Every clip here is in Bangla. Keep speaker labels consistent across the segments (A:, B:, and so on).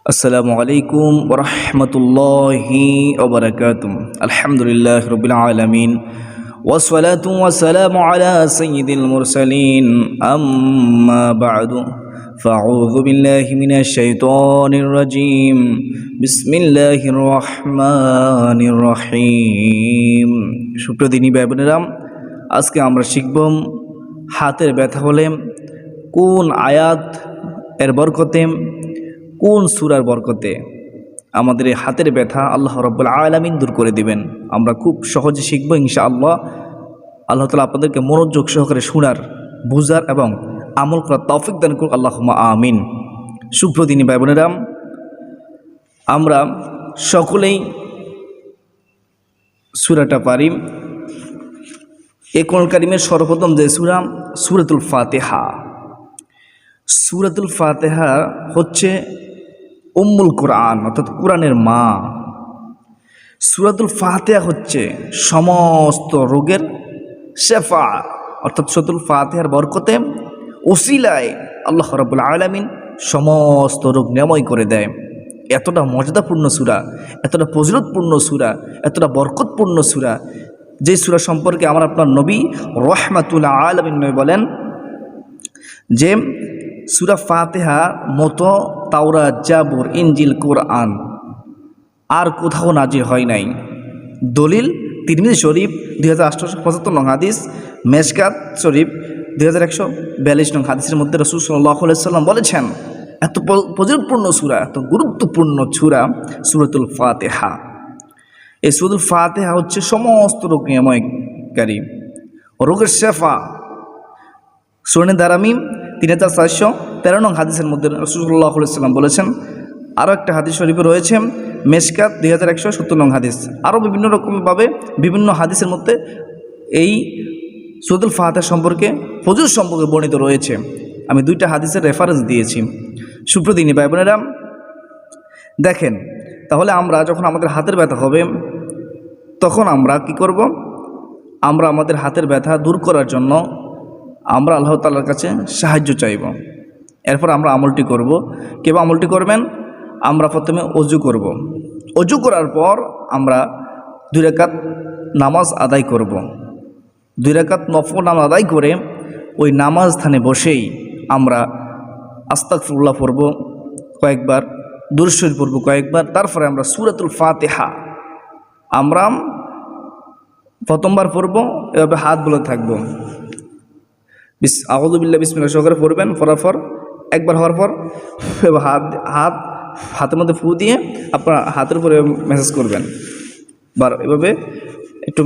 A: আসসালামু আলাইকুম ওয়া রাহমাতুল্লাহি ওয়া বারাকাতুহু। আলহামদুলিল্লাহি রাব্বিল আলামিন ওয়াসসালাতু ওয়াসসালামু আলা সাইয়্যিদিল মুরসালিন আম্মা বা'দু ফাআউযু বিল্লাহি মিনাশ শাইতানির রাজীম বিসমিল্লাহির রহমানির রহিম। সুপ্রদিনী ভাই বোনেরা, আজকে আমরা শিখব হাতের ব্যথা হলে কোন আয়াত এর বরকতে, কোন সূরার বরকতে আমাদের এই হাতের ব্যথা আল্লাহ রাব্বুল আলামিন দূর করে দিবেন। আমরা খুব সহজে শিখব ইনশাআল্লাহ। আল্লাহ তাআলা আপনাদেরকে মনোযোগ সহকারে শোনার, বুঝার এবং আমল করার তৌফিক দান করুন, আল্লাহুম্মা আমিন। সুপ্রদিনী ভাই বোনেরা, আমরা সকলেই সূরাটা পারি। এই কোরআন কারীমের সর্বপ্রথম যে সূরা, সূরাতুল ফাতিহা। সূরাতুল ফাতিহা হচ্ছে উম্মুল কোরআন, অর্থাৎ কোরআনের মা। সূরাতুল ফাতিহা হচ্ছে সমস্ত রোগের শেফা, অর্থাৎ সূরাতুল ফাতিহার বরকতে ওসিলায় আল্লাহ রাব্বুল আলামিন সমস্ত রোগ নিরাময় করে দেয়। এতটা মর্যাদাপূর্ণ সূরা, এতটা ফজিলতপূর্ণ সূরা, এতটা বরকতপূর্ণ সূরা, যে সূরা সম্পর্কে আমার আপনার নবী রাহমাতুল আলামিন বলেন যে সূরা ফাতিহা মতো তাওরাত, জাবুর, ইনজিল, কোরআন আর কোথাও নাজিল হয় নাই। দলিল তিরমিজি শরীফ 2875 নং হাদিস, মেশকাত শরীফ 2142 নং হাদিসের মধ্যে রাসূল সাল্লাল্লাহু আলাইহি সাল্লাম বলেছেন, এত ফজিলতপূর্ণ সূরা, এত গুরুত্বপূর্ণ সূরা সূরাতুল ফাতিহা। এই সূরাতুল ফাতিহা হচ্ছে সমস্ত রোগ নিরাময়কারী, রোগের শেফা। সুনানে দারামি 3413 নং হাদিসের মধ্যে রাসূল সাল্লাল্লাহু আলাইহি সাল্লাম বলেছেন। আরও একটা হাদিস শরীফে রয়েছে মেশকাত 2170 নং হাদিস। আরও বিভিন্ন রকমভাবে বিভিন্ন হাদিসের মধ্যে এই সূরাতুল ফাতিহা সম্পর্কে, ফজিলত সম্পর্কে বর্ণিত রয়েছে। আমি দুইটা হাদিসের রেফারেন্স দিয়েছি। সুপ্রদিনী ভাই বোনেরা, দেখেন, তাহলে আমরা যখন আমাদের হাতের ব্যথা হবে তখন আমরা কি করব? আমরা আমাদের হাতের ব্যথা দূর করার জন্য আমরা আল্লাহ তাআলার কাছে সাহায্য চাইব। এরপর আমরা আমলটি করব। কেউ আমলটি করবেন? আমরা প্রথমে অজু করব। অজু করার পর আমরা 2 রাকাত নামাজ আদায় করব। 2 রাকাত নফল নামাজ আদায় করে ওই নামাজ স্থানে বসেই আমরা আস্তাগফিরুল্লাহ পড়ব কয়েকবার, দুরূদ শরীফ পড়ব কয়েকবার। তারপরে আমরা সূরাতুল ফাতিহা আমরা প্রথমবার পড়ব, এভাবে হাত বলে থাকবো। আউযু বিল্লাহি বিসমিল্লাহ সহকারে পড়বেন। পড়ার পর একবার হওয়ার পর হাতের মধ্যে ফু দিয়ে আপনার হাতের উপরে মেসেজ করবেন। এভাবে একটু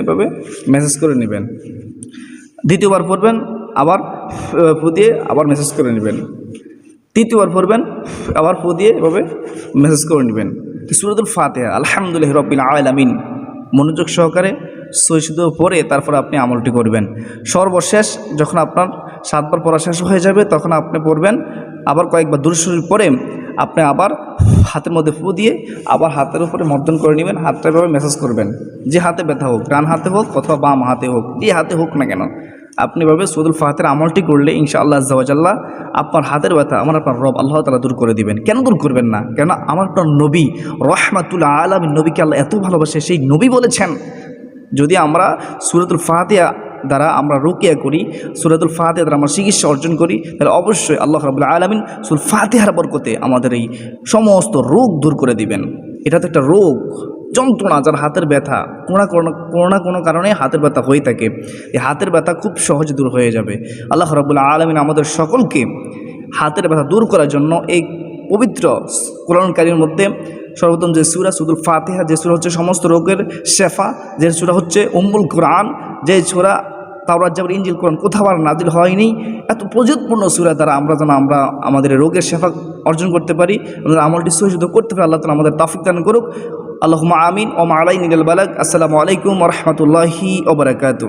A: এভাবে মেসেজ করে নেবেন। দ্বিতীয়বার পড়বেন, আবার ফু দিয়ে আবার মেসেজ করে নেবেন। তৃতীয়বার পড়বেন, আবার ফু দিয়ে এভাবে মেসেজ করে নেবেন। সূরাতুল ফাতিহা আলহামদুলিল্লাহি রাব্বিল আলামিন মনোযোগ সহকারে সহিষ্ণু পড়ে তারপর আপনি আমলটি করবেন। সর্বশেষ যখন আপনার 7 বার পড়া শেষ হয়ে যাবে তখন আপনি পড়বেন, আবার কয়েকবার দুরূদ শরীফ পড়ে আপনি আবার হাতের মধ্যে ফু দিয়ে আবার হাতের উপরে মর্দন করে নেবেন। হাতটা এভাবে মেসেজ করবেন। যে হাতে ব্যথা হোক, ডান হাতে হোক অথবা বাম হাতে হোক, যে হাতে হোক না কেন, আপনি এভাবে সূরাতুল ফাতিহার আমলটি করলে ইনশাআল্লাহ আজ্জা ওয়া জাল্লা আপনার হাতের ব্যথা আমার আপনার রব আল্লাহ তাআলা দূর করে দিবেন। কেন দূর করবেন না? কেন আমার আপনার নবী রাহমাতুল আলামিন, নবীকে আল্লাহ এত ভালোবাসে, সেই নবী বলেছেন যদি আমরা সূরাতুল ফাতিহা দ্বারা আমরা রুকিয়া করি, সূরাতুল ফাতিহা দ্বারা আমরা চিকিৎসা অর্জন করি, তাহলে অবশ্যই আল্লাহ রাব্বুল আলামিন সূরা ফাতিহার বরকতে আমাদের এই সমস্ত রোগ দূর করে দিবেন। এটা তো একটা রোগ, যন্ত্রণা, যার হাতের ব্যথা কোনো না কোনো কারণে হাতের ব্যথা হয়ে থাকে। এই হাতের ব্যথা খুব সহজে দূর হয়ে যাবে। আল্লাহ রাব্বুল আলামিন আমাদের সকলকে হাতের ব্যথা দূর করার জন্য এই পবিত্র কোরআন কারীমের মধ্যে সর্বপ্রথম যে সূরা, সূরাতুল ফাতিহা, যে সূরা হচ্ছে সমস্ত রোগের শেফা, যে সূরা হচ্ছে উম্মুল কোরআন, যে সূরা তাওরাত, জাবুর, ইনজিল, কোরআন কোথাও আর নাজিল হয়নি, এত ফজিলতপূর্ণ সূরা দ্বারা আমরা যেন আমাদের রোগের শেফা অর্জন করতে পারি, আমাদের আমলটি সহিষ্ণু করতে পারি। আল্লাহ তাআলা আমাদের তৌফিক দান করুক। আল্লাহুম্মা আমিন। ওয়া মা আলাইনা ইল্লাল বালাগ। আসসালামু আলাইকুম ওয়া রাহমাতুল্লাহি ওয়া বারাকাতুহু।